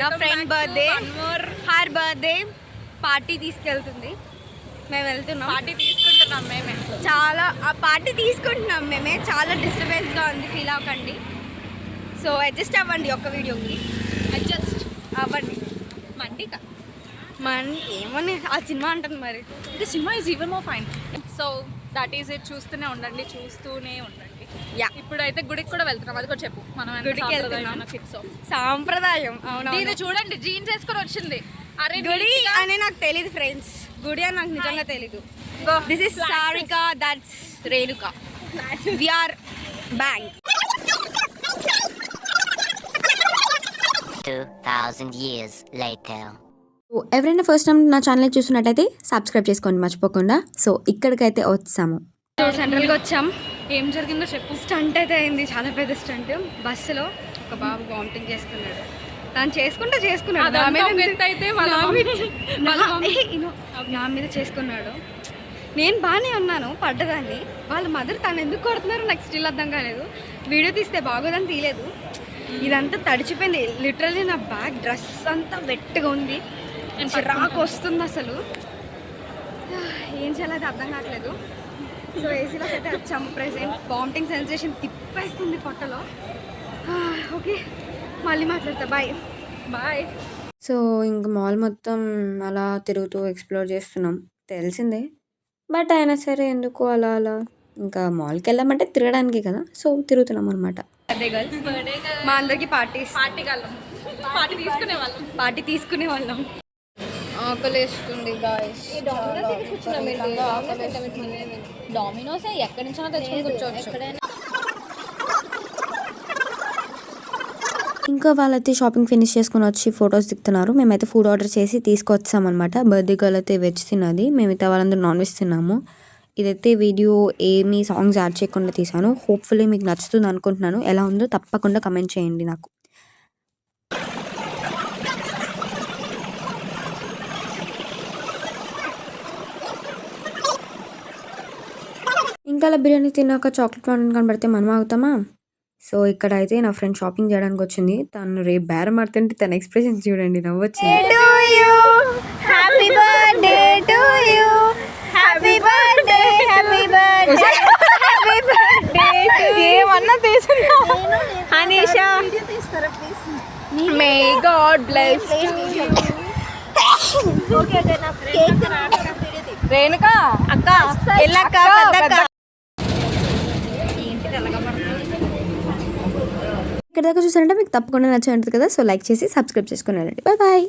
నా friend birthday, her birthday party తీసుకెళ్తుంది. మేము వెళ్తున్నాం, పార్టీ తీసుకుంటున్నాం. చాలా పార్టీ తీసుకుంటున్నాం మేమే. చాలా డిస్టర్బెన్స్గా ఉంది, ఫీల్ అవ్వకండి. సో అడ్జస్ట్ అవ్వండి ఒక్క వీడియోకి, అడ్జస్ట్ అవ్వండి. మండిక ఏమని ఆ సినిమా అంటుంది మరి. The cinema is even more fine. So that is it. చూస్తూనే ఉండండి. యా, ఇప్పుడైతే గుడికి కూడా వెళ్తున్నాం. అది కూడా చెప్పు. మనం గుడికి వెళ్తున్నాం. సాంప్రదాయం. అవును, ఇది చూడండి, జీన్స్ వేసుకొని వచ్చింది. అరే గుడి అని నాకు తెలీదు ఫ్రెండ్స్, గుడి అని నాకు నిజంగా తెలీదు. This is Sarika, that's Renuka. We are bank. 2000 years later. ఎవరైనా ఫస్ట్ టైం నా ఛానల్ చూసినట్టయితే సబ్స్క్రైబ్ చేసుకోండి మర్చిపోకుండా. సో ఇక్కడికైతే వచ్చాము, సెంట్రల్కి వచ్చాం. ఏం జరిగిందో చెప్పు. స్టంట్ అయితే అయింది, చాలా పెద్ద స్టంట్. బస్సులో ఒక బాబు వామిటింగ్ చేసుకున్నాడు. తను చేసుకున్నాడు నా మీద చేసుకున్నాడు. నేను బాగానే ఉన్నాను, పడ్డదాన్ని. వాళ్ళ మదర్ తను ఎందుకు కొడుతున్నారు నాకు స్టిల్ అర్థం కాలేదు. వీడియో తీస్తే బాగోదని తీయలేదు. ఇదంతా తడిచిపోయింది లిటరల్లీ. నా బ్యాగ్, డ్రెస్ అంతా వెట్గా ఉంది, చిరాకు వస్తుంది అసలు. ఏం చేయాలి అర్థం కావట్లేదు. సో ఏసీలోకి అయితే వచ్చాము. ప్రెసెంట్ వామిటింగ్ సెన్సేషన్ తిప్పేస్తుంది పొట్టలో. ఓకే, మళ్ళీ మాట్లాడతా. బాయ్. సో ఇంక మాల్ మొత్తం అలా తిరుగుతూ ఎక్స్ప్లోర్ చేస్తున్నాం, తెలిసిందే. బట్ అయినా సరే ఎందుకు అలా ఇంకా మాల్కి వెళ్ళామంటే తిరగడానికి కదా, సో తిరుగుతున్నాం అనమాట. మా అందరికి పార్టీ తీసుకునే వాళ్ళం. ఆకలేస్తుంది గాయ్స్. డామినోస్ ఎక్కడి నుంచో తెచ్చుకొని కూర్చోవచ్చు. ఇంకా వాళ్ళైతే షాపింగ్ ఫినిష్ చేసుకుని వచ్చి ఫొటోస్ దిగుతున్నారు. మేమైతే ఫుడ్ ఆర్డర్ చేసి తీసుకొచ్చామన్నమాట. బర్త్డే గర్ల్ అయితే వెజ్ తిన్నది, మేమైతే వాళ్ళందరూ నాన్ వెజ్ తిన్నాము. ఇదైతే వీడియో ఏమీ సాంగ్స్ యాడ్ చేయకుండా తీసాను. హోప్ఫుల్లీ మీకు నచ్చుతుంది అనుకుంటున్నాను. ఎలా ఉందో తప్పకుండా కమెంట్ చేయండి నాకు. ఇంకా అలా బిర్యానీ తిన్నాక చాక్లెట్ ఫౌంటైన్ కనబడితే మనం అవుతామా? సో ఇక్కడ అయితే నా ఫ్రెండ్ షాపింగ్ చేయడానికి వచ్చింది. తను రేపు బేరం ఆడుతుంటే తన ఎక్స్ప్రెషన్ చూడండి, నవ్వొచ్చింది. ఏమన్నా తీసుకున్నా Anisha. May God bless Renuka అక్క. ఇక్కడ దాకా చూసారంటే మీకు తప్పకుండా నచ్చి ఉంటుంది కదా. సో లైక్ చేసి సబ్స్క్రైబ్ చేసుకుని వెళ్ళండి. బాయ్.